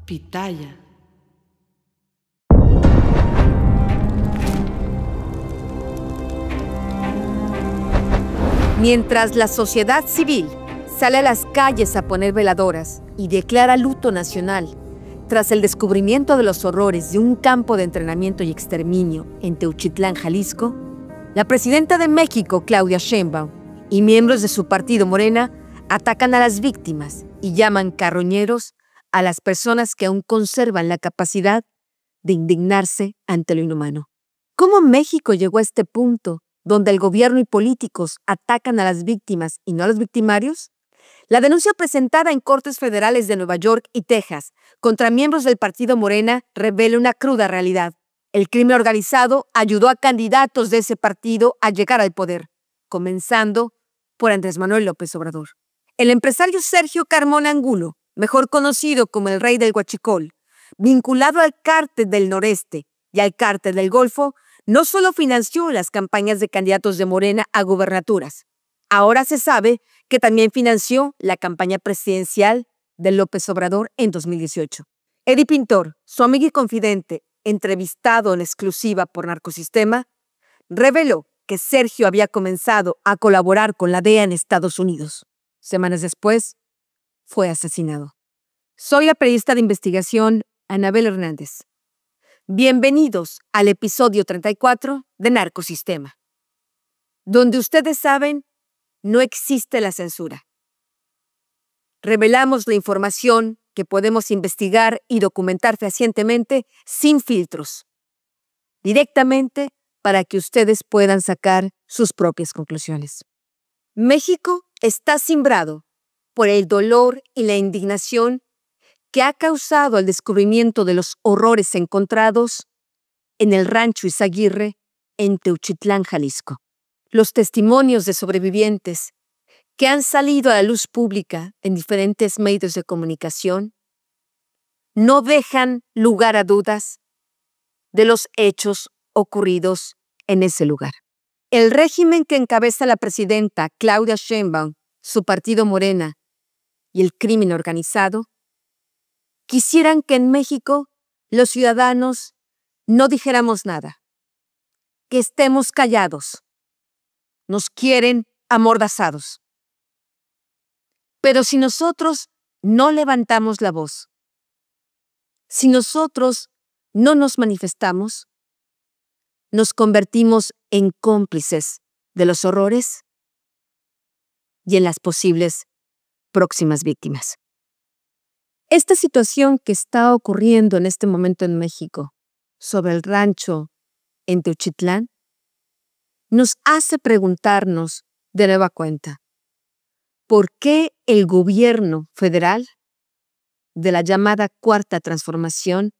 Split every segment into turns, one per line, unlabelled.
Pitaya.
Mientras la sociedad civil sale a las calles a poner veladoras y declara luto nacional tras el descubrimiento de los horrores de un campo de entrenamiento y exterminio en Teuchitlán, Jalisco, la presidenta de México, Claudia Sheinbaum, y miembros de su partido Morena atacan a las víctimas y llaman carroñeros a las personas que aún conservan la capacidad de indignarse ante lo inhumano. ¿Cómo México llegó a este punto donde el gobierno y políticos atacan a las víctimas y no a los victimarios? La denuncia presentada en cortes federales de Nueva York y Texas contra miembros del partido Morena revela una cruda realidad. El crimen organizado ayudó a candidatos de ese partido a llegar al poder, comenzando por Andrés Manuel López Obrador. El empresario Sergio Carmona Angulo, mejor conocido como el Rey del Huachicol, vinculado al Cártel del Noreste y al Cártel del Golfo, no solo financió las campañas de candidatos de Morena a gubernaturas, ahora se sabe que también financió la campaña presidencial de López Obrador en 2018. Eddie Pintor, su amigo y confidente, entrevistado en exclusiva por Narcosistema, reveló que Sergio había comenzado a colaborar con la DEA en Estados Unidos. Semanas después, fue asesinado. Soy la periodista de investigación Anabel Hernández. Bienvenidos al episodio 34 de Narcosistema, donde ustedes saben, no existe la censura. Revelamos la información que podemos investigar y documentar fehacientemente sin filtros, directamente para que ustedes puedan sacar sus propias conclusiones. México está cimbrado por el dolor y la indignación que ha causado el descubrimiento de los horrores encontrados en el rancho Izaguirre en Teuchitlán, Jalisco. Los testimonios de sobrevivientes que han salido a la luz pública en diferentes medios de comunicación no dejan lugar a dudas de los hechos ocurridos en ese lugar. El régimen que encabeza la presidenta Claudia Sheinbaum, su partido Morena y el crimen organizado quisieran que en México los ciudadanos no dijéramos nada, que estemos callados. Nos quieren amordazados. Pero si nosotros no levantamos la voz, si nosotros no nos manifestamos, nos convertimos en cómplices de los horrores y en las posibles próximas víctimas. Esta situación que está ocurriendo en este momento en México sobre el rancho en Teuchitlán nos hace preguntarnos de nueva cuenta, ¿por qué el gobierno federal de la llamada Cuarta Transformación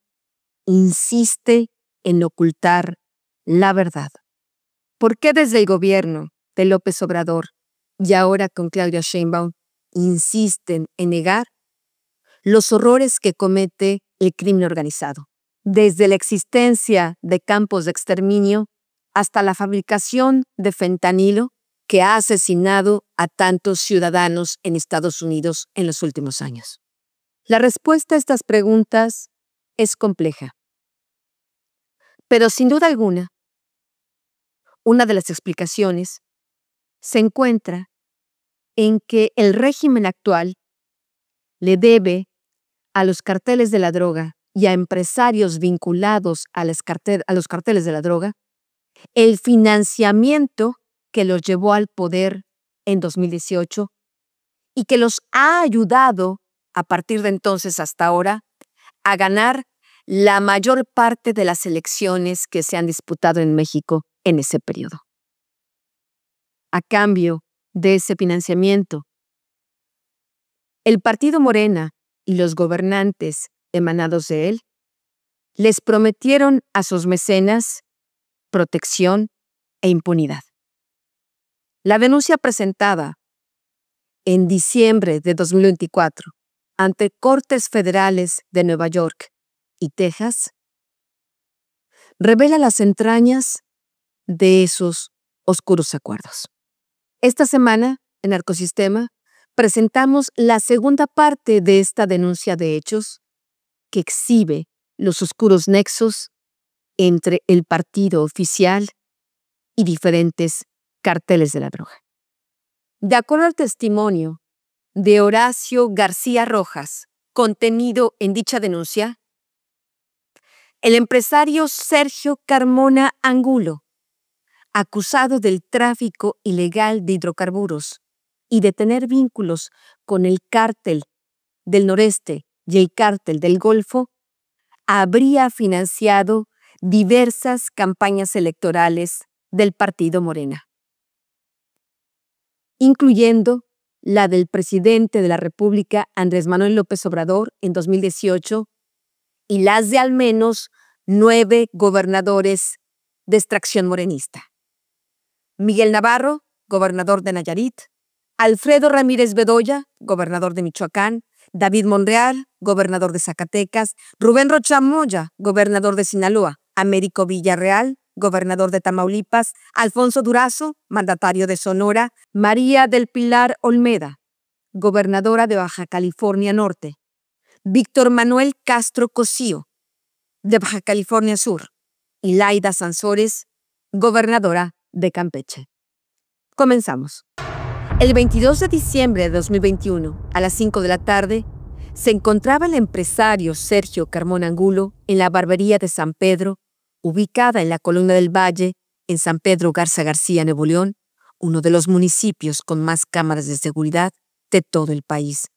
insiste en ocultar la verdad? ¿Por qué desde el gobierno de López Obrador y ahora con Claudia Sheinbaum insisten en negar los horrores que comete el crimen organizado? Desde la existencia de campos de exterminio hasta la fabricación de fentanilo que ha asesinado a tantos ciudadanos en Estados Unidos en los últimos años. La respuesta a estas preguntas es compleja, pero sin duda alguna, una de las explicaciones se encuentra en que el régimen actual le debe a los carteles de la droga y a empresarios vinculados a los carteles de la droga el financiamiento que los llevó al poder en 2018 y que los ha ayudado a partir de entonces hasta ahora a ganar la mayor parte de las elecciones que se han disputado en México en ese periodo. A cambio de ese financiamiento, el partido Morena y los gobernantes emanados de él les prometieron a sus mecenas protección e impunidad. La denuncia presentada en diciembre de 2024 ante cortes federales de Nueva York y Texas revela las entrañas de esos oscuros acuerdos. Esta semana, en Narcosistema, presentamos la segunda parte de esta denuncia de hechos que exhibe los oscuros nexos entre el partido oficial y diferentes carteles de la droga. De acuerdo al testimonio de Horacio García Rojas, contenido en dicha denuncia, el empresario Sergio Carmona Angulo, acusado del tráfico ilegal de hidrocarburos y de tener vínculos con el cártel del Noreste y el cártel del Golfo, habría financiado diversas campañas electorales del partido Morena, incluyendo la del presidente de la República, Andrés Manuel López Obrador, en 2018, y las de al menos 9 gobernadores de extracción morenista. Miguel Navarro, gobernador de Nayarit; Alfredo Ramírez Bedoya, gobernador de Michoacán; David Monreal, gobernador de Zacatecas; Rubén Rocha Moya, gobernador de Sinaloa; Américo Villarreal, gobernador de Tamaulipas; Alfonso Durazo, mandatario de Sonora; María del Pilar Olmeda, gobernadora de Baja California Norte; Víctor Manuel Castro Cosío, de Baja California Sur; y Laida Sansores, gobernadora de Campeche. Comenzamos. El 22 de diciembre de 2021, a las 5 de la tarde, se encontraba el empresario Sergio Carmona Angulo en la barbería de San Pedro, ubicada en la Colina del Valle, en San Pedro Garza García, Nuevo León, uno de los municipios con más cámaras de seguridad de todo el país.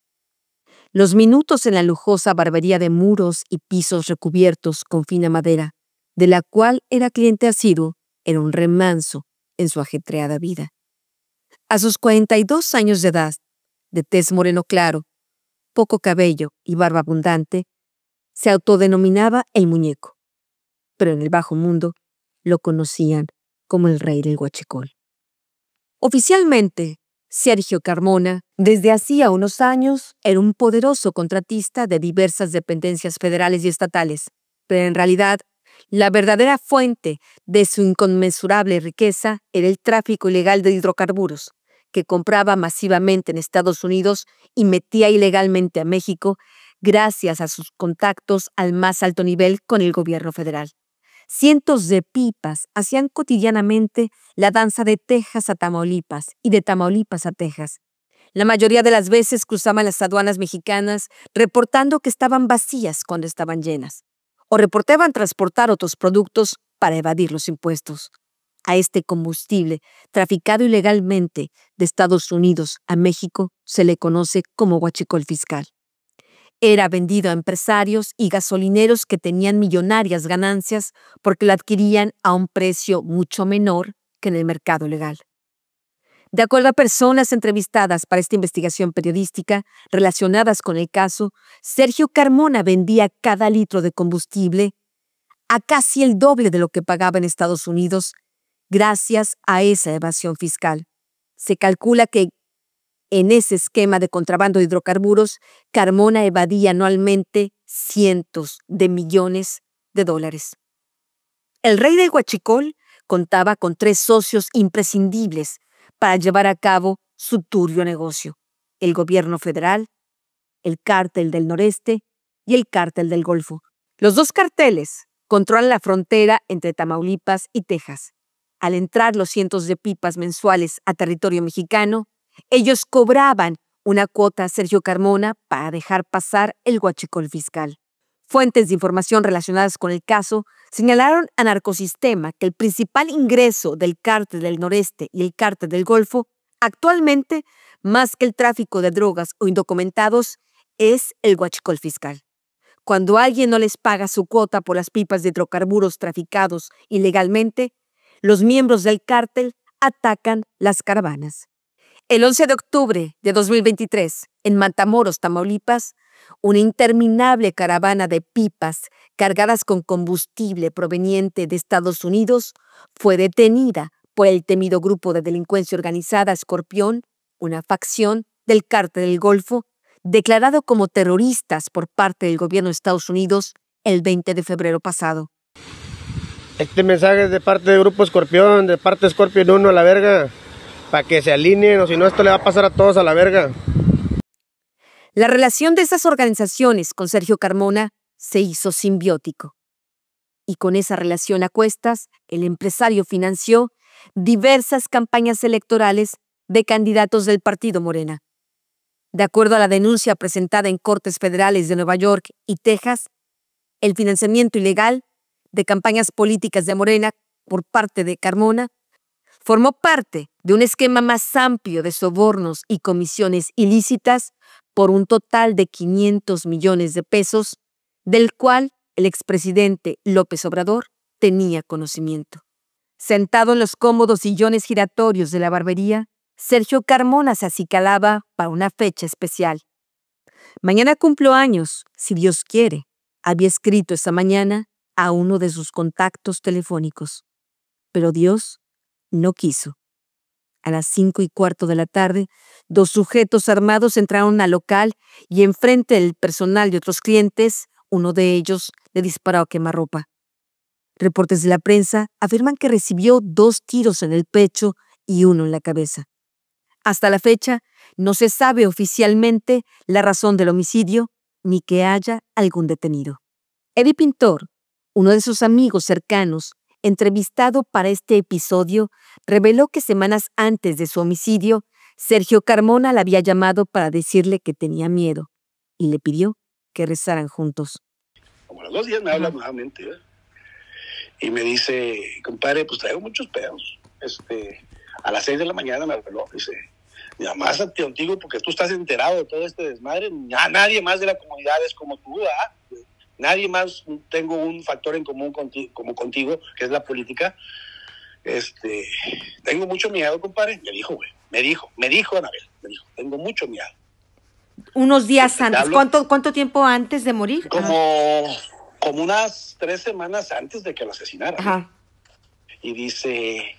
Los minutos en la lujosa barbería de muros y pisos recubiertos con fina madera, de la cual era cliente asiduo, era un remanso en su ajetreada vida. A sus 42 años de edad, de tez moreno claro, poco cabello y barba abundante, se autodenominaba el Muñeco, pero en el bajo mundo lo conocían como el Rey del Huachicol. Oficialmente, Sergio Carmona, desde hacía unos años, era un poderoso contratista de diversas dependencias federales y estatales, pero en realidad, la verdadera fuente de su inconmensurable riqueza era el tráfico ilegal de hidrocarburos, que compraba masivamente en Estados Unidos y metía ilegalmente a México gracias a sus contactos al más alto nivel con el gobierno federal. Cientos de pipas hacían cotidianamente la danza de Texas a Tamaulipas y de Tamaulipas a Texas. La mayoría de las veces cruzaban las aduanas mexicanas reportando que estaban vacías cuando estaban llenas, o reportaban transportar otros productos para evadir los impuestos. A este combustible, traficado ilegalmente de Estados Unidos a México, se le conoce como huachicol fiscal. Era vendido a empresarios y gasolineros que tenían millonarias ganancias porque lo adquirían a un precio mucho menor que en el mercado legal. De acuerdo a personas entrevistadas para esta investigación periodística relacionadas con el caso, Sergio Carmona vendía cada litro de combustible a casi el doble de lo que pagaba en Estados Unidos gracias a esa evasión fiscal. Se calcula que en ese esquema de contrabando de hidrocarburos, Carmona evadía anualmente cientos de millones de dólares. El Rey del Huachicol contaba con 3 socios imprescindibles para llevar a cabo su turbio negocio: el gobierno federal, el cártel del Noreste y el cártel del Golfo. Los 2 carteles controlan la frontera entre Tamaulipas y Texas. Al entrar los cientos de pipas mensuales a territorio mexicano, ellos cobraban una cuota a Sergio Carmona para dejar pasar el huachicol fiscal. Fuentes de información relacionadas con el caso señalaron a Narcosistema que el principal ingreso del cártel del Noreste y el cártel del Golfo, actualmente, más que el tráfico de drogas o indocumentados, es el huachicol fiscal. Cuando alguien no les paga su cuota por las pipas de hidrocarburos traficados ilegalmente, los miembros del cártel atacan las caravanas. El 11 de octubre de 2023, en Matamoros, Tamaulipas, una interminable caravana de pipas cargadas con combustible proveniente de Estados Unidos fue detenida por el temido grupo de delincuencia organizada Escorpión, una facción del cártel del Golfo, declarado como terroristas por parte del gobierno de Estados Unidos el 20 de febrero pasado.
Este mensaje es de parte del grupo Escorpión, de parte de Escorpión 1 a la verga, para que se alineen, o si no esto le va a pasar a todos a la verga.
La relación de esas organizaciones con Sergio Carmona se hizo simbiótico. Y con esa relación a cuestas, el empresario financió diversas campañas electorales de candidatos del partido Morena. De acuerdo a la denuncia presentada en cortes federales de Nueva York y Texas, el financiamiento ilegal de campañas políticas de Morena por parte de Carmona formó parte de un esquema más amplio de sobornos y comisiones ilícitas por un total de 500 millones de pesos, del cual el expresidente López Obrador tenía conocimiento. Sentado en los cómodos sillones giratorios de la barbería, Sergio Carmona se acicalaba para una fecha especial. Mañana cumplo años, si Dios quiere, había escrito esa mañana a uno de sus contactos telefónicos. Pero Dios no quiso. A las 5:15 de la tarde, 2 sujetos armados entraron al local y enfrente del personal y otros clientes, uno de ellos le disparó a quemarropa. Reportes de la prensa afirman que recibió 2 tiros en el pecho y 1 en la cabeza. Hasta la fecha, no se sabe oficialmente la razón del homicidio ni que haya algún detenido. Eddie Pintor, uno de sus amigos cercanos, entrevistado para este episodio, reveló que semanas antes de su homicidio, Sergio Carmona la había llamado para decirle que tenía miedo y le pidió que rezaran juntos.
Como a los 2 días me habla nuevamente, ¿eh? Y me dice, compadre, pues traigo muchos pedos. A las 6 de la mañana me habló, dice, mi mamá está contigo porque tú estás enterado de todo este desmadre. Nadie más de la comunidad es como tú, ¿eh? Nadie más tengo un factor en común como contigo, que es la política. Tengo mucho miedo, compadre. Me dijo, Anabel, tengo mucho miedo.
Unos días antes. ¿Cuánto tiempo antes de morir?
Como unas 3 semanas antes de que lo asesinaran.
Ajá.
Y dice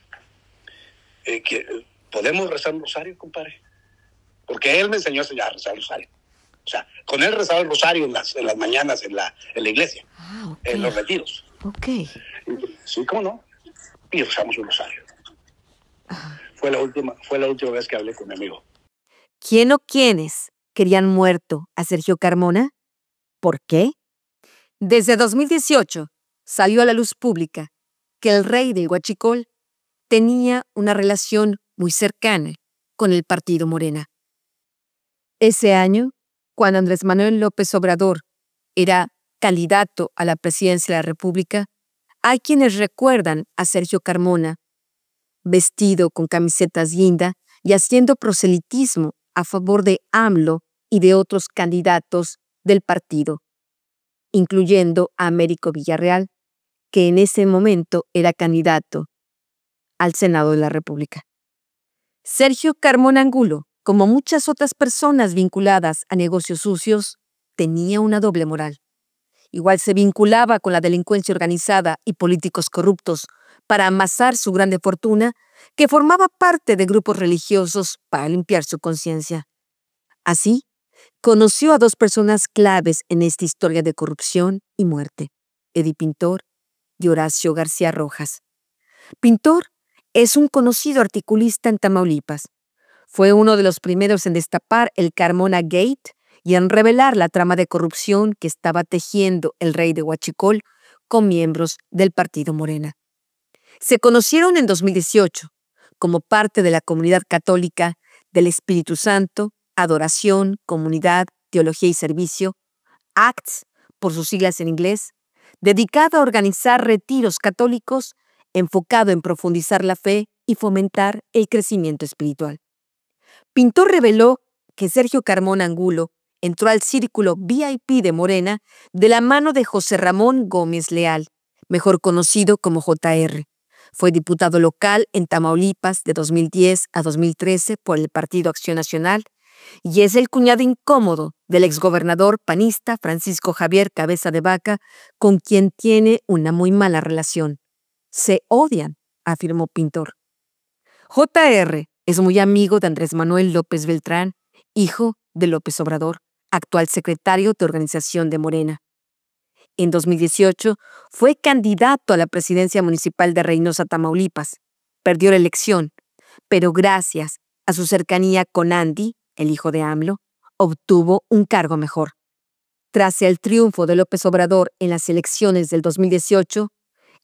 que podemos rezar un rosario, compadre. Porque él me enseñó a rezar el rosario. O sea, con él rezaba el rosario en las mañanas en la iglesia,
Okay.
en los retiros.
Ok.
Sí, ¿cómo no? Y rezamos un rosario. Fue la última vez que hablé con mi amigo.
¿Quién o quiénes querían muerto a Sergio Carmona? ¿Por qué? Desde 2018 salió a la luz pública que el rey del Huachicol tenía una relación muy cercana con el partido Morena. Ese año, cuando Andrés Manuel López Obrador era candidato a la presidencia de la República, hay quienes recuerdan a Sergio Carmona vestido con camisetas guinda y haciendo proselitismo a favor de AMLO y de otros candidatos del partido, incluyendo a Américo Villarreal, que en ese momento era candidato al Senado de la República. Sergio Carmona Angulo, como muchas otras personas vinculadas a negocios sucios, tenía una doble moral. Igual se vinculaba con la delincuencia organizada y políticos corruptos para amasar su grande fortuna, que formaba parte de grupos religiosos para limpiar su conciencia. Así, conoció a 2 personas claves en esta historia de corrupción y muerte, Eddie Pintor y Horacio García Rojas. Pintor es un conocido articulista en Tamaulipas. Fue uno de los primeros en destapar el Carmona Gate y en revelar la trama de corrupción que estaba tejiendo el rey de Huachicol con miembros del partido Morena. Se conocieron en 2018 como parte de la comunidad católica del Espíritu Santo, Adoración, Comunidad, Teología y Servicio, ACTS, por sus siglas en inglés, dedicado a organizar retiros católicos enfocado en profundizar la fe y fomentar el crecimiento espiritual. Pintor reveló que Sergio Carmona Angulo entró al círculo VIP de Morena de la mano de José Ramón Gómez Leal, mejor conocido como JR. Fue diputado local en Tamaulipas de 2010 a 2013 por el Partido Acción Nacional y es el cuñado incómodo del exgobernador panista Francisco Javier Cabeza de Vaca, con quien tiene una muy mala relación. Se odian, afirmó Pintor. JR es muy amigo de Andrés Manuel López Beltrán, hijo de López Obrador, actual secretario de organización de Morena. En 2018 fue candidato a la presidencia municipal de Reynosa, Tamaulipas. Perdió la elección, pero gracias a su cercanía con Andy, el hijo de AMLO, obtuvo un cargo mejor. Tras el triunfo de López Obrador en las elecciones del 2018,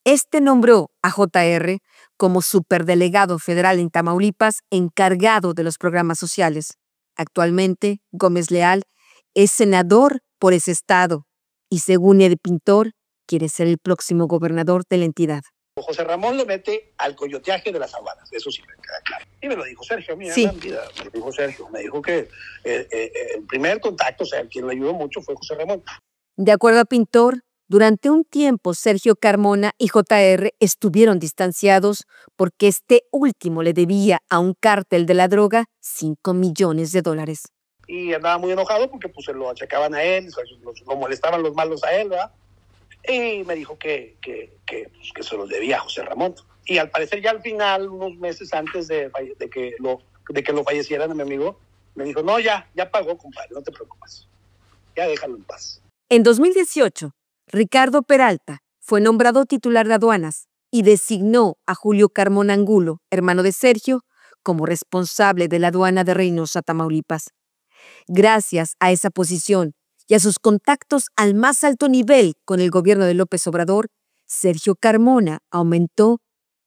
este nombró a JR como superdelegado federal en Tamaulipas encargado de los programas sociales. Actualmente, Gómez Leal es senador por ese estado y, según Eddie Pintor, quiere ser el próximo gobernador de la entidad.
José Ramón le mete al coyoteaje de las aduanas, eso sí me queda claro. Y me lo dijo Sergio, mira,
Sí.
me lo dijo Sergio, me dijo que el primer contacto, o sea, quien le ayudó mucho fue José Ramón.
De acuerdo a Pintor, durante un tiempo Sergio Carmona y JR estuvieron distanciados porque este último le debía a un cártel de la droga $5 millones.
Y andaba muy enojado porque pues se lo achacaban a él, lo molestaban los malos a él, ¿verdad? Y me dijo que se los debía a José Ramón. Y al parecer ya al final, unos meses antes de que lo fallecieran a mi amigo, me dijo, no, ya pagó, compadre, no te preocupes. Ya déjalo en paz.
En 2018, Ricardo Peralta fue nombrado titular de aduanas y designó a Julio Carmona Angulo, hermano de Sergio, como responsable de la aduana de Reynosa, Tamaulipas. Gracias a esa posición y a sus contactos al más alto nivel con el gobierno de López Obrador, Sergio Carmona aumentó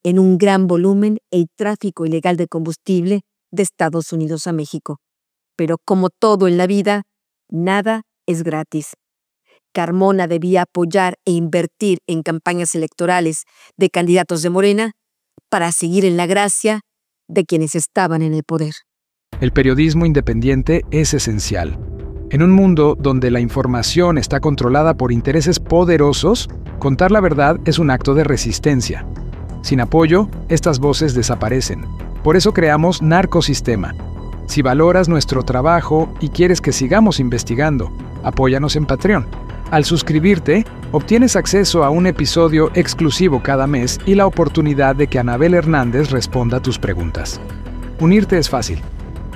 en un gran volumen el tráfico ilegal de combustible de Estados Unidos a México. Pero como todo en la vida, nada es gratis. Carmona debía apoyar e invertir en campañas electorales de candidatos de Morena para seguir en la gracia de quienes estaban en el poder.
El periodismo independiente es esencial. En un mundo donde la información está controlada por intereses poderosos, contar la verdad es un acto de resistencia. Sin apoyo, estas voces desaparecen. Por eso creamos Narcosistema. Si valoras nuestro trabajo y quieres que sigamos investigando, apóyanos en Patreon. Al suscribirte, obtienes acceso a un episodio exclusivo cada mes y la oportunidad de que Anabel Hernández responda tus preguntas. Unirte es fácil.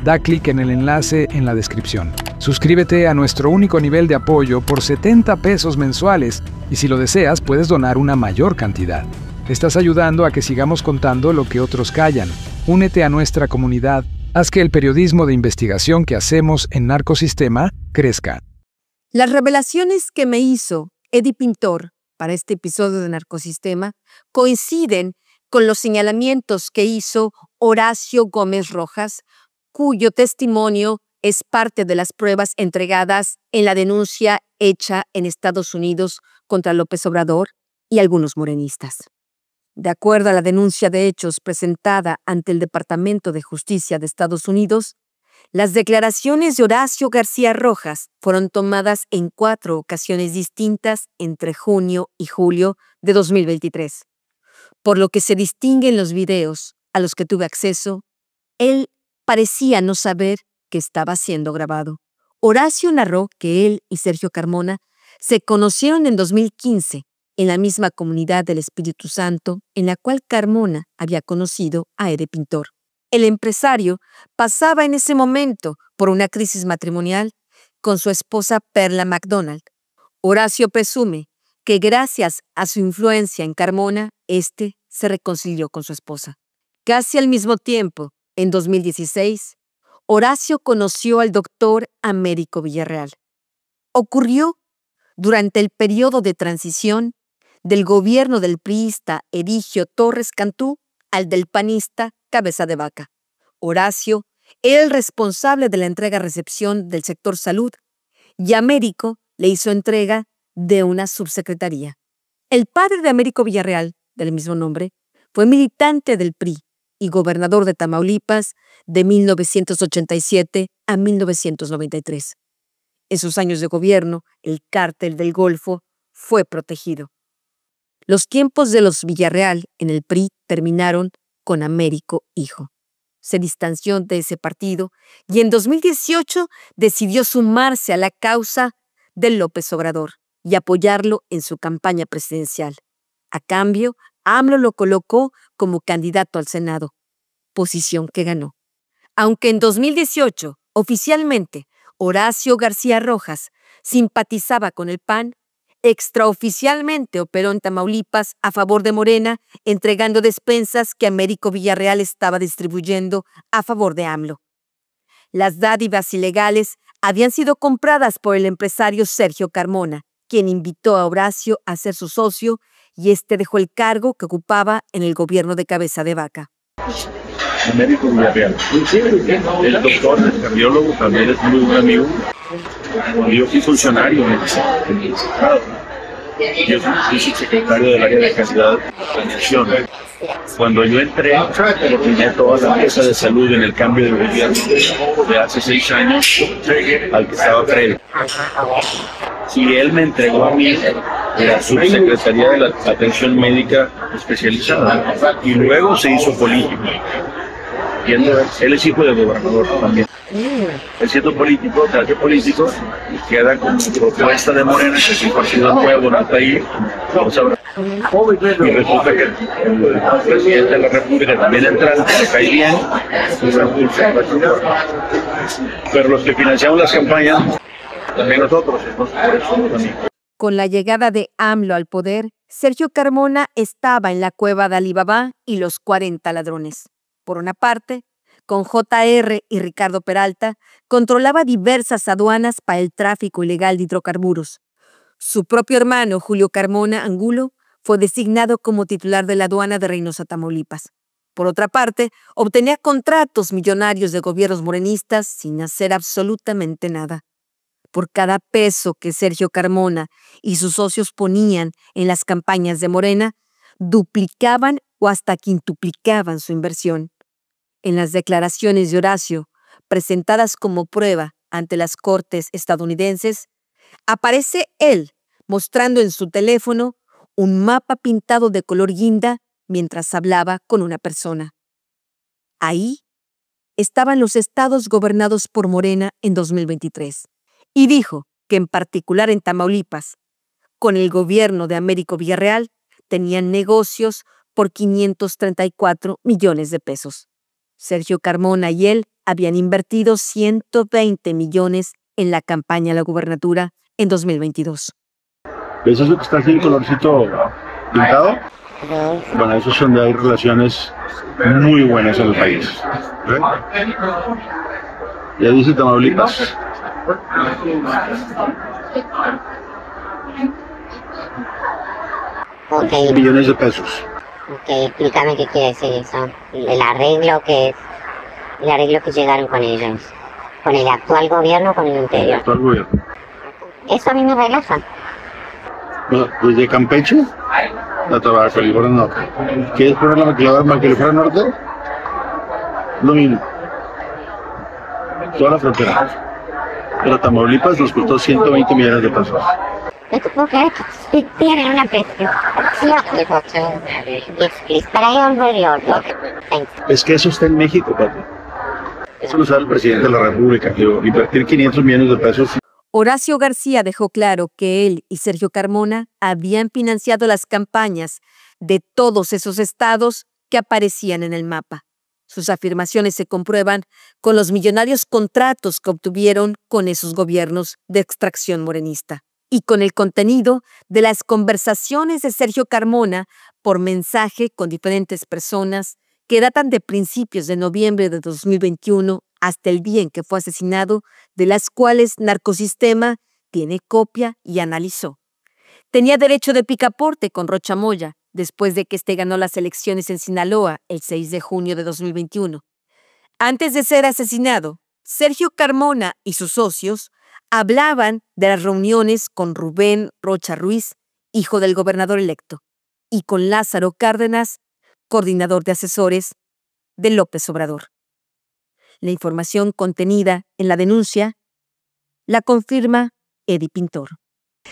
Da clic en el enlace en la descripción. Suscríbete a nuestro único nivel de apoyo por 70 pesos mensuales y si lo deseas puedes donar una mayor cantidad. Estás ayudando a que sigamos contando lo que otros callan. Únete a nuestra comunidad. Haz que el periodismo de investigación que hacemos en Narcosistema crezca.
Las revelaciones que me hizo Eddie Pintor para este episodio de Narcosistema coinciden con los señalamientos que hizo Horacio Gómez Rojas, cuyo testimonio es parte de las pruebas entregadas en la denuncia hecha en Estados Unidos contra López Obrador y algunos morenistas. De acuerdo a la denuncia de hechos presentada ante el Departamento de Justicia de Estados Unidos, las declaraciones de Horacio García Rojas fueron tomadas en 4 ocasiones distintas entre junio y julio de 2023. Por lo que se distingue en los videos a los que tuve acceso, él parecía no saber que estaba siendo grabado. Horacio narró que él y Sergio Carmona se conocieron en 2015 en la misma comunidad del Espíritu Santo en la cual Carmona había conocido a Eddie Pintor. El empresario pasaba en ese momento por una crisis matrimonial con su esposa Perla McDonald. Horacio presume que gracias a su influencia en Carmona, este se reconcilió con su esposa. Casi al mismo tiempo, en 2016, Horacio conoció al doctor Américo Villarreal. Ocurrió durante el periodo de transición del gobierno del priista Eligio Torres Cantú al del panista Cabeza de Vaca. Horacio era el responsable de la entrega-recepción del sector salud y Américo le hizo entrega de una subsecretaría. El padre de Américo Villarreal, del mismo nombre, fue militante del PRI y gobernador de Tamaulipas de 1987 a 1993. En sus años de gobierno, el cártel del Golfo fue protegido. Los tiempos de los Villarreal en el PRI terminaron con Américo hijo. Se distanció de ese partido y en 2018 decidió sumarse a la causa del López Obrador y apoyarlo en su campaña presidencial. A cambio, AMLO lo colocó como candidato al Senado, posición que ganó. Aunque en 2018, oficialmente, Horacio García Rojas simpatizaba con el PAN, extraoficialmente operó en Tamaulipas a favor de Morena, entregando despensas que Américo Villarreal estaba distribuyendo a favor de AMLO. Las dádivas ilegales habían sido compradas por el empresario Sergio Carmona, quien invitó a Horacio a ser su socio y este dejó el cargo que ocupaba en el gobierno de Cabeza de Vaca.
Américo Villarreal. El doctor, el cardiólogo, también es muy buen amigo. Yo fui funcionario en el Estado. Yo fui secretario del área de calidad de planeación. Cuando yo entré, tenía toda la mesa de salud en el cambio de gobierno de hace 6 años al que estaba previo. Y él me entregó a mí la subsecretaría de la atención médica especializada y luego se hizo político. Y él es hijo del gobernador también. Él siendo político, se hace político y queda con propuesta de Morena, que es un partido nuevo en el país. Y resulta que el presidente de la República también entrante, le cae bien, pero los que financiamos las campañas, también nosotros.
Con la llegada de AMLO al poder, Sergio Carmona estaba en la cueva de Alibaba y los 40 ladrones. Por una parte, con JR y Ricardo Peralta, controlaba diversas aduanas para el tráfico ilegal de hidrocarburos. Su propio hermano, Julio Carmona Angulo, fue designado como titular de la aduana de Reynosa, Tamaulipas. Por otra parte, obtenía contratos millonarios de gobiernos morenistas sin hacer absolutamente nada. Por cada peso que Sergio Carmona y sus socios ponían en las campañas de Morena, duplicaban o hasta quintuplicaban su inversión. En las declaraciones de Horacio, presentadas como prueba ante las cortes estadounidenses, aparece él mostrando en su teléfono un mapa pintado de color guinda mientras hablaba con una persona. Ahí estaban los estados gobernados por Morena en 2023. Y dijo que en particular en Tamaulipas, con el gobierno de Américo Villarreal, tenían negocios por 534 millones de pesos. Sergio Carmona y él habían invertido 120 millones en la campaña a la gubernatura en 2022.
¿Ves eso que está aquí el colorcito pintado? Bueno, eso es donde hay relaciones muy buenas en el país. ¿Ve? Ya dice Tamaulipas.
Okay.
Millones de pesos.
Ok, explícame qué quiere decir eso. El arreglo que llegaron con ellos. ¿Con el actual gobierno o con el anterior?
El actual gobierno.
Eso a mí me relaja.
Bueno, desde Campeche a California Norte. ¿Quieres poner la California Norte? Lo mismo. Toda la frontera. Pero Tamaulipas nos costó 120 millones de pesos.
¿Por qué? Tienen una presión.
Es que eso está en México, papi. Eso lo sabe el presidente de la República. Invertir 500 millones de pesos.
Horacio García dejó claro que él y Sergio Carmona habían financiado las campañas de todos esos estados que aparecían en el mapa. Sus afirmaciones se comprueban con los millonarios contratos que obtuvieron con esos gobiernos de extracción morenista y con el contenido de las conversaciones de Sergio Carmona por mensaje con diferentes personas que datan de principios de noviembre de 2021 hasta el día en que fue asesinado, de las cuales Narcosistema tiene copia y analizó. Tenía derecho de picaporte con Rocha Moya, después de que ganó las elecciones en Sinaloa el 6 de junio de 2021. Antes de ser asesinado, Sergio Carmona y sus socios hablaban de las reuniones con Rubén Rocha Ruiz, hijo del gobernador electo, y con Lázaro Cárdenas, coordinador de asesores de López Obrador. La información contenida en la denuncia la confirma Eddie Pintor.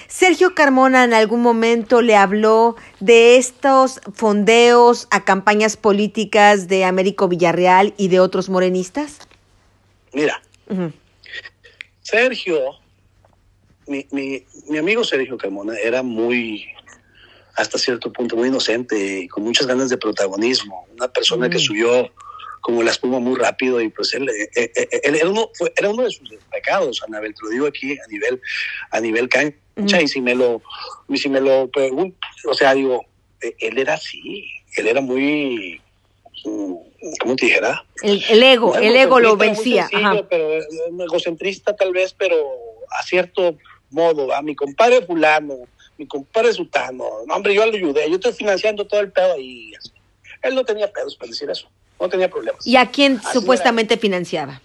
Sergio Carmona en algún momento le habló de estos fondeos a campañas políticas de Américo Villarreal y de otros morenistas.
Mira, Sergio, mi amigo Sergio Carmona era muy, hasta cierto punto, muy inocente y con muchas ganas de protagonismo. Una persona que subió como la espuma muy rápido y pues él era uno de sus pecados, Anabel, te lo digo aquí a nivel cancha. Y si me lo pregunto, o sea, digo, él era así, él era muy ¿cómo te dijera?
El ego lo vencía.
Muy sencillo, pero egocentrista tal vez, pero a cierto modo, ¿va? Mi compadre fulano, mi compadre sutano, no, hombre, yo lo ayudé, yo estoy financiando todo el pedo ahí. Él no tenía pedos para decir eso, no tenía problemas.
¿Y a quién supuestamente financiaba?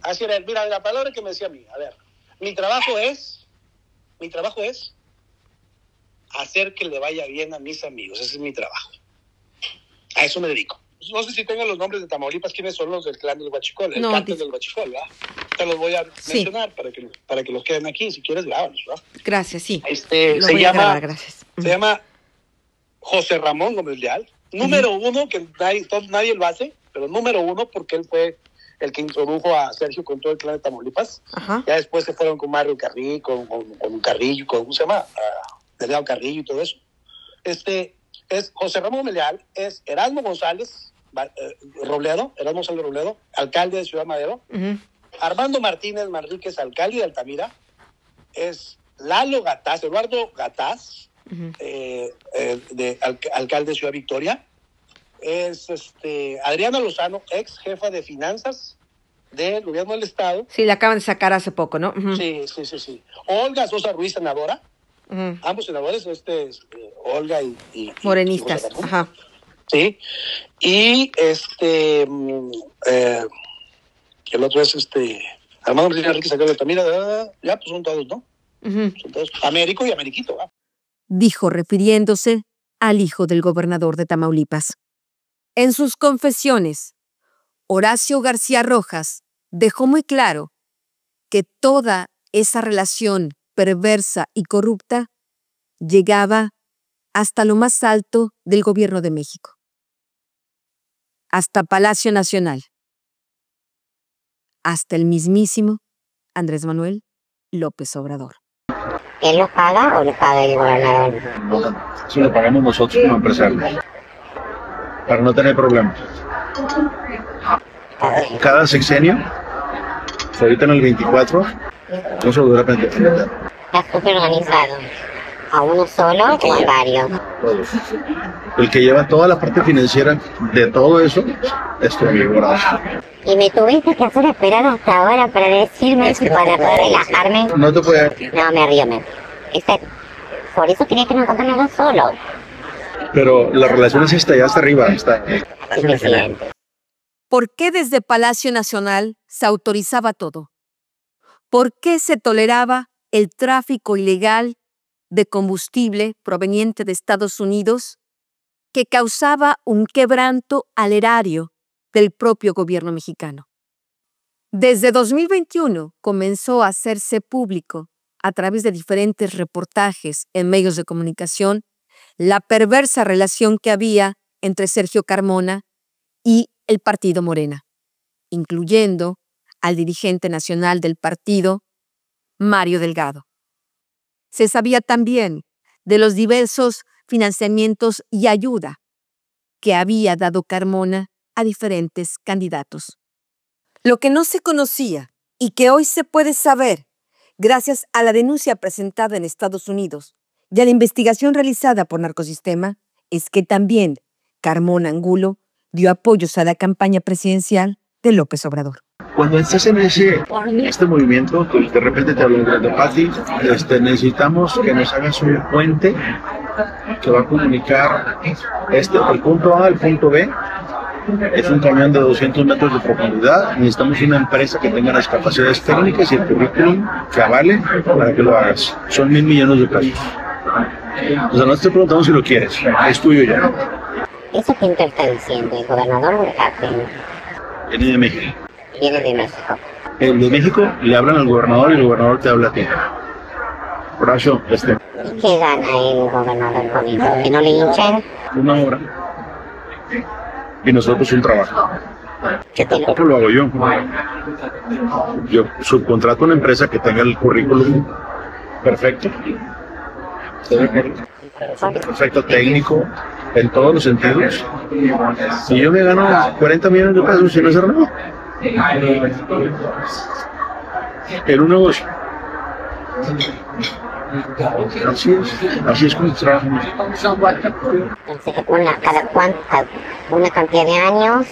Así era, mira, la palabra que me decía a mí, a ver, mi trabajo es hacer que le vaya bien a mis amigos, ese es mi trabajo. A eso me dedico. No sé si tengan los nombres de Tamaulipas, quiénes son los del clan del Huachicol, el cártel del Huachicol, ¿verdad? Te los voy a mencionar para que los queden aquí, si quieres, grábalos, ¿verdad?
Gracias, sí.
Se llama José Ramón Gómez Leal, número uno, que nadie lo hace, pero número uno porque él fue el que introdujo a Sergio con todo el clan de Tamaulipas.
Ajá.
Ya después se fueron con Mario Carrillo, con Carrillo, ¿cómo se llama? Delgado Carrillo y todo eso. Es José Ramón Gómez Leal, es Erasmo González Robledo, alcalde de Ciudad Madero. Armando Martínez Manríquez, alcalde de Altamira. Es Lalo Gataz, Eduardo Gataz, alcalde de Ciudad Victoria. Es Adriana Lozano, ex jefa de finanzas del gobierno del estado.
Sí, la acaban de sacar hace poco, ¿no?
Sí. Olga Sosa Ruiz, senadora. Ambos senadores, Olga y
morenistas.
Y
ajá.
Sí. Y el otro es Armando Martínez Enrique, alcalde de Altamira. Ya, pues son todos, ¿no? Son todos. Américo y Ameriquito, ¿va?
Dijo refiriéndose al hijo del gobernador de Tamaulipas. En sus confesiones, Horacio García Rojas dejó muy claro que toda esa relación perversa y corrupta llegaba hasta lo más alto del gobierno de México, hasta Palacio Nacional, hasta el mismísimo Andrés Manuel López Obrador.
¿Él lo paga o lo paga el gobernador?
Eso lo pagamos nosotros como empresarios, para no tener problemas. Cada sexenio, ahorita en el 24, no se lo dura pendiente.
¿Está súper organizado? ¿A uno solo o a varios?
El que lleva toda la parte financiera de todo eso es tu amigo Horacio.
Y me tuviste que hacer esperar hasta ahora para decirme eso, para poder relajarme.
No te puede...
No, me río. Por eso quería que nos contara solo.
Pero la relación es esta, ya hasta arriba. Está.
¿Por qué desde Palacio Nacional se autorizaba todo? ¿Por qué se toleraba el tráfico ilegal de combustible proveniente de Estados Unidos que causaba un quebranto al erario del propio gobierno mexicano? Desde 2021 comenzó a hacerse público, a través de diferentes reportajes en medios de comunicación, la perversa relación que había entre Sergio Carmona y el partido Morena, incluyendo al dirigente nacional del partido, Mario Delgado. Se sabía también de los diversos financiamientos y ayuda que había dado Carmona a diferentes candidatos. Lo que no se conocía y que hoy se puede saber gracias a la denuncia presentada en Estados Unidos y a la investigación realizada por Narcosistema es que también Carmona Angulo dio apoyos a la campaña presidencial de López Obrador.
Cuando estás en este movimiento, de repente te hablan de Pati, necesitamos que nos hagas un puente que va a comunicar el punto A al punto B. Es un camión de 200 metros de profundidad. Necesitamos una empresa que tenga las capacidades técnicas y el currículum que avale para que lo hagas. Son 1,000 millones de pesos. O sea, no te preguntamos si lo quieres, es tuyo ya.
¿Eso quién te está diciendo? ¿El gobernador o el cártel?
Viene de México.
Viene de México.
El de México le hablan al gobernador y el gobernador te habla a ti. Horacio,
¿Y qué gana el gobernador con eso? ¿Que no le hinchen?
Una hora. Y nosotros un trabajo.
¿Qué te
Tampoco lo hago yo. Yo subcontrato a una empresa que tenga el currículum perfecto. Perfecto técnico, en todos los sentidos. Y yo me gano 40 millones de pesos sin hacer nada. En un negocio. Así es como trabaja.
Entonces, una cantidad de años,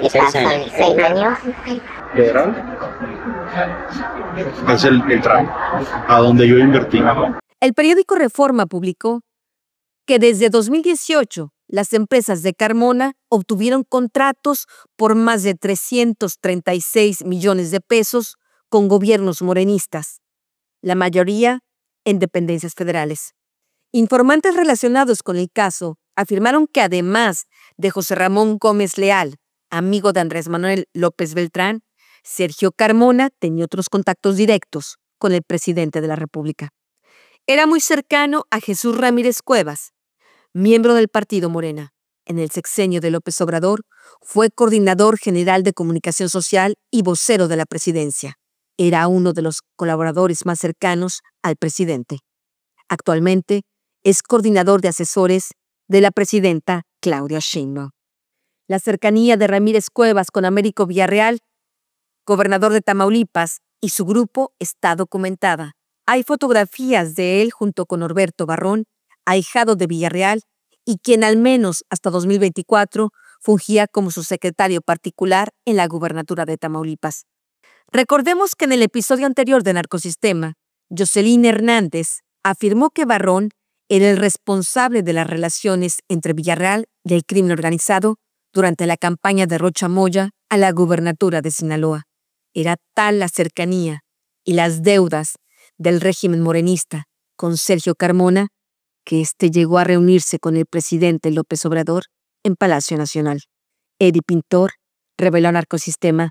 y pasan 6 años.
Federal es el tramo a donde yo invertí.
El periódico Reforma publicó que desde 2018 las empresas de Carmona obtuvieron contratos por más de 336 millones de pesos con gobiernos morenistas, la mayoría en dependencias federales. Informantes relacionados con el caso afirmaron que además de José Ramón Gómez Leal, amigo de Andrés Manuel López Beltrán, Sergio Carmona tenía otros contactos directos con el presidente de la República. Era muy cercano a Jesús Ramírez Cuevas, miembro del partido Morena. En el sexenio de López Obrador, fue coordinador general de comunicación social y vocero de la presidencia. Era uno de los colaboradores más cercanos al presidente. Actualmente es coordinador de asesores de la presidenta Claudia Sheinbaum. La cercanía de Ramírez Cuevas con Américo Villarreal, gobernador de Tamaulipas, y su grupo está documentada. Hay fotografías de él junto con Norberto Barrón, ahijado de Villarreal, y quien al menos hasta 2024 fungía como su secretario particular en la gubernatura de Tamaulipas. Recordemos que en el episodio anterior de Narcosistema, Jocelyn Hernández afirmó que Barrón era el responsable de las relaciones entre Villarreal y el crimen organizado durante la campaña de Rocha Moya a la gubernatura de Sinaloa. Era tal la cercanía y las deudas del régimen morenista con Sergio Carmona que éste llegó a reunirse con el presidente López Obrador en Palacio Nacional. Eddie Pintor reveló a Narcosistema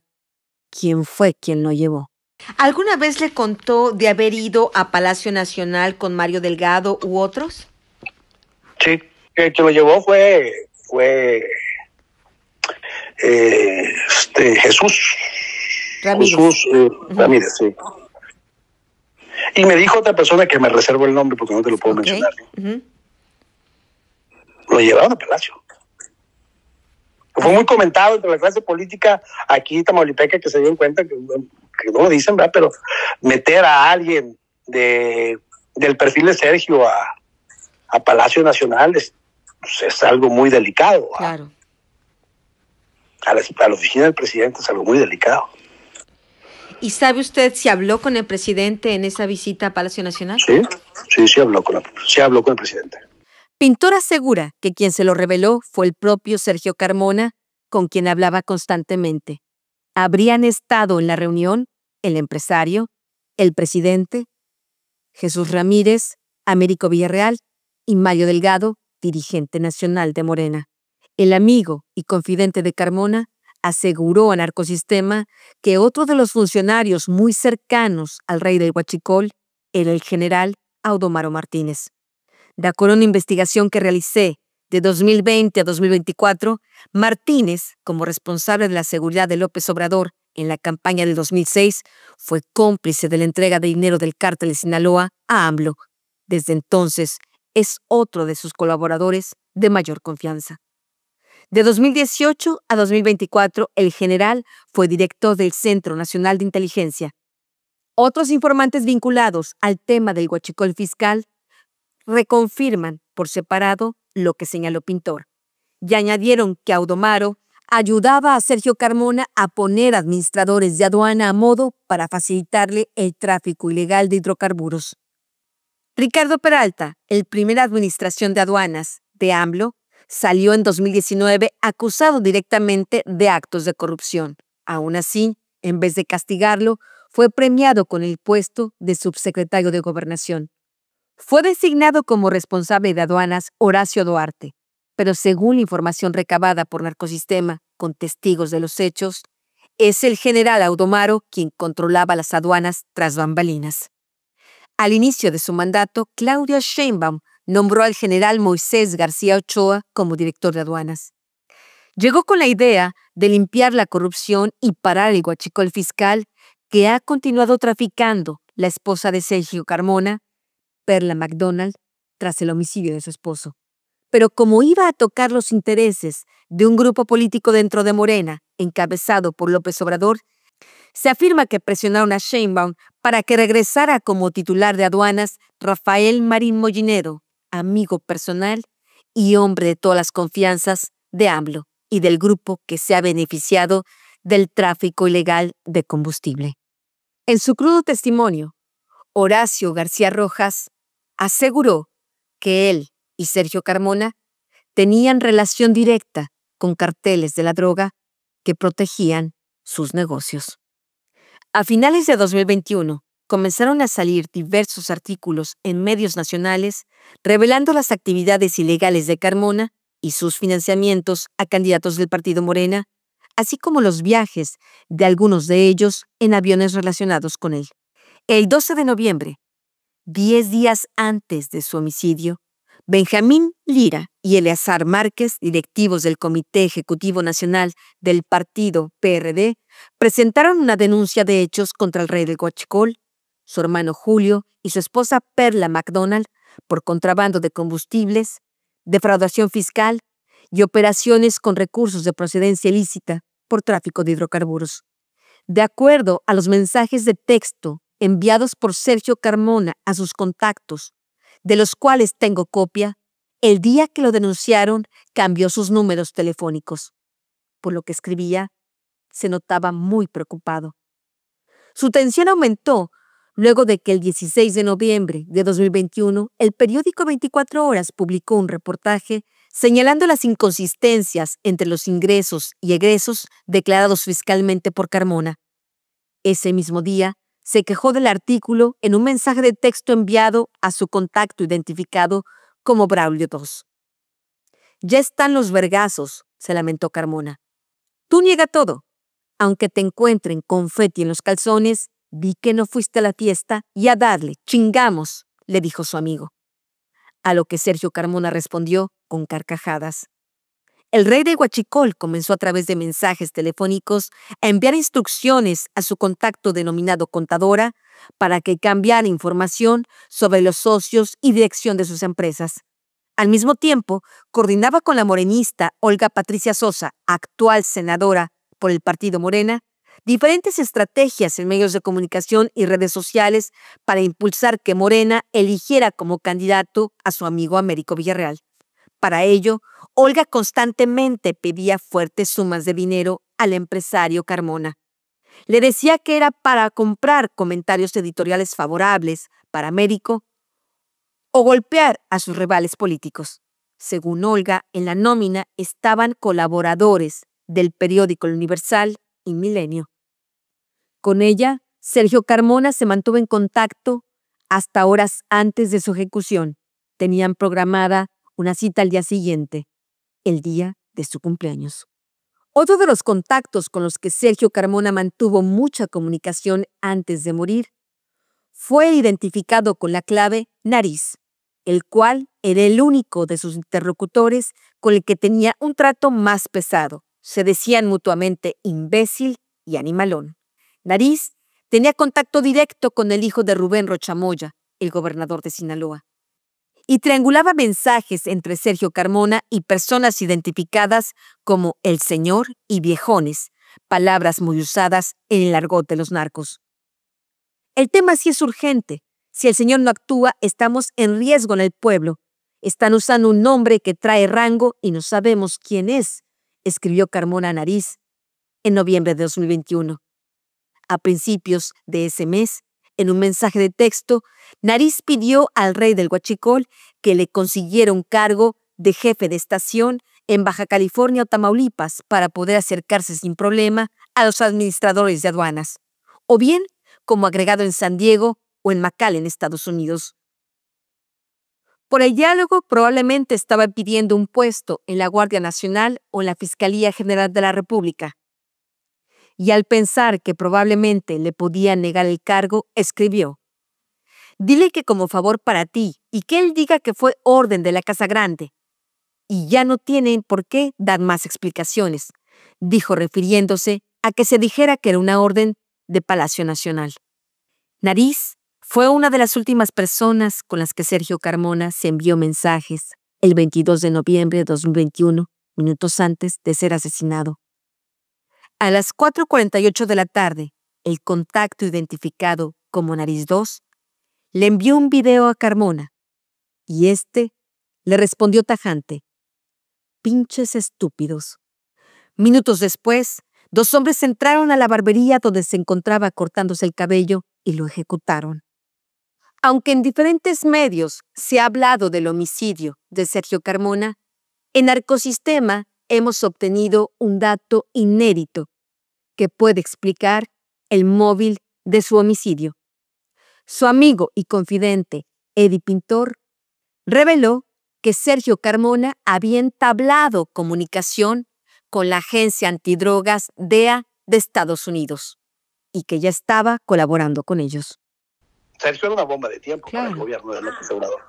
quién fue quien lo llevó.
¿Alguna vez le contó de haber ido a Palacio Nacional con Mario Delgado u otros?
Sí, que lo llevó fue Jesús
Ramírez.
Ramírez, sí. Y me dijo otra persona que me reservo el nombre porque no te lo puedo mencionar. Lo llevaron a Palacio. Fue muy comentado entre la clase política aquí tamaulipeca que se dieron cuenta que no lo dicen, ¿verdad? Pero meter a alguien del perfil de Sergio a Palacio Nacional es algo muy delicado.
Claro.
A la oficina del presidente es algo muy delicado.
¿Y sabe usted si habló con el presidente en esa visita a Palacio Nacional?
Sí habló con el presidente.
Pintor asegura que quien se lo reveló fue el propio Sergio Carmona, con quien hablaba constantemente. Habrían estado en la reunión el empresario, el presidente, Jesús Ramírez, Américo Villarreal y Mario Delgado, dirigente nacional de Morena. El amigo y confidente de Carmona aseguró a Narcosistema que otro de los funcionarios muy cercanos al rey del Huachicol era el general Audomaro Martínez. De acuerdo a una investigación que realicé de 2020 a 2024, Martínez, como responsable de la seguridad de López Obrador en la campaña del 2006, fue cómplice de la entrega de dinero del cártel de Sinaloa a AMLO. Desde entonces, es otro de sus colaboradores de mayor confianza. De 2018 a 2024, el general fue director del Centro Nacional de Inteligencia. Otros informantes vinculados al tema del huachicol fiscal reconfirman por separado lo que señaló Pintor y añadieron que Audomaro ayudaba a Sergio Carmona a poner administradores de aduana a modo para facilitarle el tráfico ilegal de hidrocarburos. Ricardo Peralta, el primera administración de aduanas de AMLO, salió en 2019 acusado directamente de actos de corrupción. Aún así, en vez de castigarlo, fue premiado con el puesto de subsecretario de Gobernación. Fue designado como responsable de aduanas Horacio Duarte, pero según la información recabada por Narcosistema con testigos de los hechos, es el general Audomaro quien controlaba las aduanas tras bambalinas. Al inicio de su mandato, Claudia Sheinbaum nombró al general Moisés García Ochoa como director de aduanas. Llegó con la idea de limpiar la corrupción y parar el huachicol fiscal que ha continuado traficando la esposa de Sergio Carmona, Perla McDonald, tras el homicidio de su esposo. Pero como iba a tocar los intereses de un grupo político dentro de Morena, encabezado por López Obrador, se afirma que presionaron a Sheinbaum para que regresara como titular de aduanas Rafael Marín Molinero, amigo personal y hombre de todas las confianzas de AMLO y del grupo que se ha beneficiado del tráfico ilegal de combustible. En su crudo testimonio, Horacio García Rojas aseguró que él y Sergio Carmona tenían relación directa con carteles de la droga que protegían sus negocios. A finales de 2021, comenzaron a salir diversos artículos en medios nacionales revelando las actividades ilegales de Carmona y sus financiamientos a candidatos del partido Morena, así como los viajes de algunos de ellos en aviones relacionados con él. El 12 de noviembre, 10 días antes de su homicidio, Benjamín Lira y Eleazar Márquez, directivos del Comité Ejecutivo Nacional del partido PRD, presentaron una denuncia de hechos contra el rey del Huachicol, su hermano Julio y su esposa Perla McDonald por contrabando de combustibles, defraudación fiscal y operaciones con recursos de procedencia ilícita por tráfico de hidrocarburos. De acuerdo a los mensajes de texto enviados por Sergio Carmona a sus contactos, de los cuales tengo copia, el día que lo denunciaron cambió sus números telefónicos. Por lo que escribía, se notaba muy preocupado. Su tensión aumentó luego de que el 16 de noviembre de 2021 el periódico 24 Horas publicó un reportaje señalando las inconsistencias entre los ingresos y egresos declarados fiscalmente por Carmona. Ese mismo día, se quejó del artículo en un mensaje de texto enviado a su contacto identificado como Braulio II. Ya están los vergazos, se lamentó Carmona. Tú niega todo. Aunque te encuentren confeti en los calzones, vi que no fuiste a la fiesta y a darle, chingamos, le dijo su amigo. A lo que Sergio Carmona respondió con carcajadas. El rey de Huachicol comenzó a través de mensajes telefónicos a enviar instrucciones a su contacto denominado Contadora para que cambiara información sobre los socios y dirección de sus empresas. Al mismo tiempo, coordinaba con la morenista Olga Patricia Sosa, actual senadora por el partido Morena, diferentes estrategias en medios de comunicación y redes sociales para impulsar que Morena eligiera como candidato a su amigo Américo Villarreal. Para ello, Olga constantemente pedía fuertes sumas de dinero al empresario Carmona. Le decía que era para comprar comentarios editoriales favorables para Américo o golpear a sus rivales políticos. Según Olga, en la nómina estaban colaboradores del periódico El Universal y Milenio. Con ella, Sergio Carmona se mantuvo en contacto hasta horas antes de su ejecución. Tenían programada una cita al día siguiente, el día de su cumpleaños. Otro de los contactos con los que Sergio Carmona mantuvo mucha comunicación antes de morir fue identificado con la clave Nariz, el cual era el único de sus interlocutores con el que tenía un trato más pesado. Se decían mutuamente imbécil y animalón. Nariz tenía contacto directo con el hijo de Rubén Rochamoya, el gobernador de Sinaloa, y triangulaba mensajes entre Sergio Carmona y personas identificadas como el señor y viejones, palabras muy usadas en el argot de los narcos. El tema sí es urgente. Si el señor no actúa, estamos en riesgo en el pueblo. Están usando un nombre que trae rango y no sabemos quién es, escribió Carmona a Nariz en noviembre de 2021. A principios de ese mes, en un mensaje de texto, Nariz pidió al rey del Huachicol que le consiguiera un cargo de jefe de estación en Baja California o Tamaulipas para poder acercarse sin problema a los administradores de aduanas, o bien como agregado en San Diego o en McAllen, Estados Unidos. Por el diálogo, probablemente estaba pidiendo un puesto en la Guardia Nacional o en la Fiscalía General de la República. Y al pensar que probablemente le podía negar el cargo, escribió: «Dile que como favor para ti y que él diga que fue orden de la Casa Grande. Y ya no tienen por qué dar más explicaciones», dijo refiriéndose a que se dijera que era una orden de Palacio Nacional. Nariz fue una de las últimas personas con las que Sergio Carmona se envió mensajes el 22 de noviembre de 2021, minutos antes de ser asesinado. A las 4:48 de la tarde, el contacto identificado como Nariz 2, le envió un video a Carmona y este le respondió tajante: «Pinches estúpidos». Minutos después, 2 hombres entraron a la barbería donde se encontraba cortándose el cabello y lo ejecutaron. Aunque en diferentes medios se ha hablado del homicidio de Sergio Carmona, en Narcosistema hemos obtenido un dato inédito que puede explicar el móvil de su homicidio. Su amigo y confidente, Eddie Pintor, reveló que Sergio Carmona había entablado comunicación con la agencia antidrogas DEA de Estados Unidos y que ya estaba colaborando con ellos.
Sergio era una bomba de tiempo para el gobierno de López Obrador.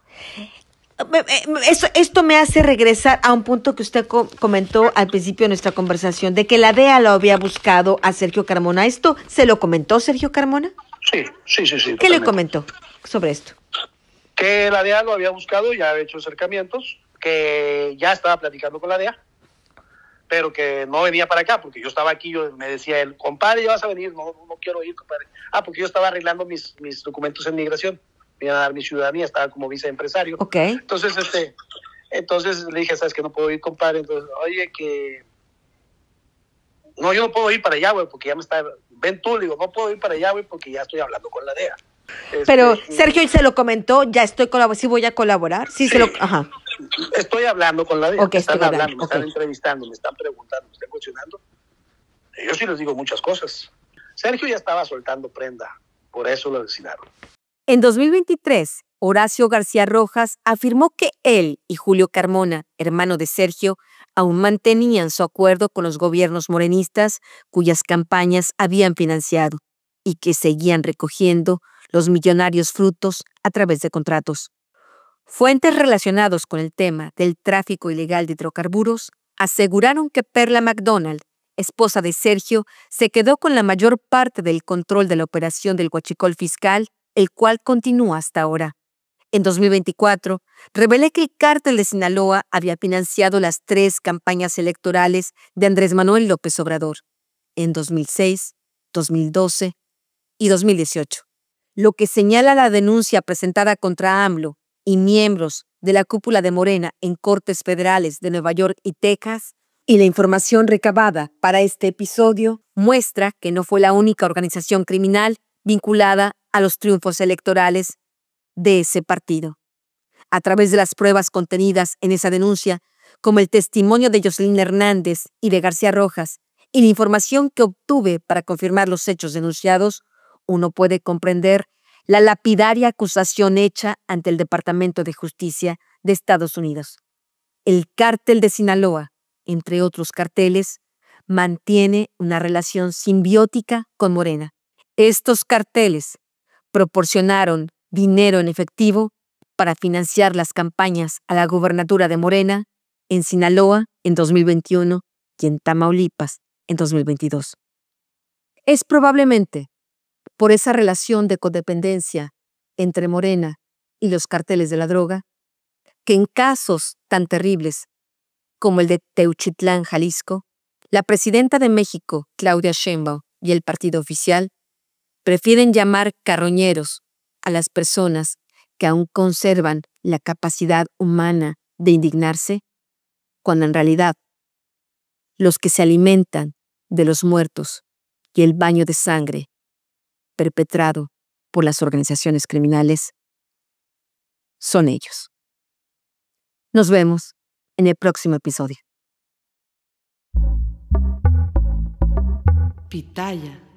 Esto me hace regresar a un punto que usted comentó al principio de nuestra conversación, de que la DEA lo había buscado a Sergio Carmona. ¿Esto se lo comentó Sergio Carmona?
Sí.
¿Qué
Totalmente.
le comentó sobre esto?
Que la DEA lo había buscado, ya había hecho acercamientos, que ya estaba platicando con la DEA, pero que no venía para acá, porque yo estaba aquí, me decía él, compadre, ya vas a venir, no quiero ir, compadre. Porque yo estaba arreglando mis documentos en migración, me iban a dar mi ciudadanía, estaba como viceempresario.
Ok.
Entonces le dije, ¿sabes que no puedo ir, compadre? Entonces, oye, que... No, yo no puedo ir para allá, güey, porque ya me está... Ven tú, le digo, no puedo ir para allá, güey, porque ya estoy hablando con la DEA.
Pero Sergio se lo comentó, ya estoy colaborando, sí voy a colaborar, ajá.
Estoy hablando con la DEA,
Okay,
me están hablando, me
okay.
están entrevistando, me están preguntando, me están cuestionando. Yo sí les digo muchas cosas. Sergio ya estaba soltando prenda, por eso lo asesinaron.
En 2023, Horacio García Rojas afirmó que él y Julio Carmona, hermano de Sergio, aún mantenían su acuerdo con los gobiernos morenistas cuyas campañas habían financiado y que seguían recogiendo los millonarios frutos a través de contratos. Fuentes relacionados con el tema del tráfico ilegal de hidrocarburos aseguraron que Perla McDonald, esposa de Sergio, se quedó con la mayor parte del control de la operación del huachicol fiscal, el cual continúa hasta ahora. En 2024, revelé que el cártel de Sinaloa había financiado las 3 campañas electorales de Andrés Manuel López Obrador, en 2006, 2012 y 2018. Lo que señala la denuncia presentada contra AMLO y miembros de la cúpula de Morena en cortes federales de Nueva York y Texas, y la información recabada para este episodio muestra que no fue la única organización criminal vinculada a los triunfos electorales de ese partido. A través de las pruebas contenidas en esa denuncia, como el testimonio de Jocelyn Hernández y de García Rojas, y la información que obtuve para confirmar los hechos denunciados, uno puede comprender la lapidaria acusación hecha ante el Departamento de Justicia de Estados Unidos. El cártel de Sinaloa, entre otros carteles, mantiene una relación simbiótica con Morena. Estos carteles proporcionaron dinero en efectivo para financiar las campañas a la gubernatura de Morena en Sinaloa en 2021 y en Tamaulipas en 2022. Es probablemente por esa relación de codependencia entre Morena y los carteles de la droga que en casos tan terribles como el de Teuchitlán, Jalisco, la presidenta de México, Claudia Sheinbaum, y el partido oficial prefieren llamar carroñeros a las personas que aún conservan la capacidad humana de indignarse, cuando en realidad los que se alimentan de los muertos y el baño de sangre perpetrado por las organizaciones criminales son ellos. Nos vemos en el próximo episodio.
Pitaya.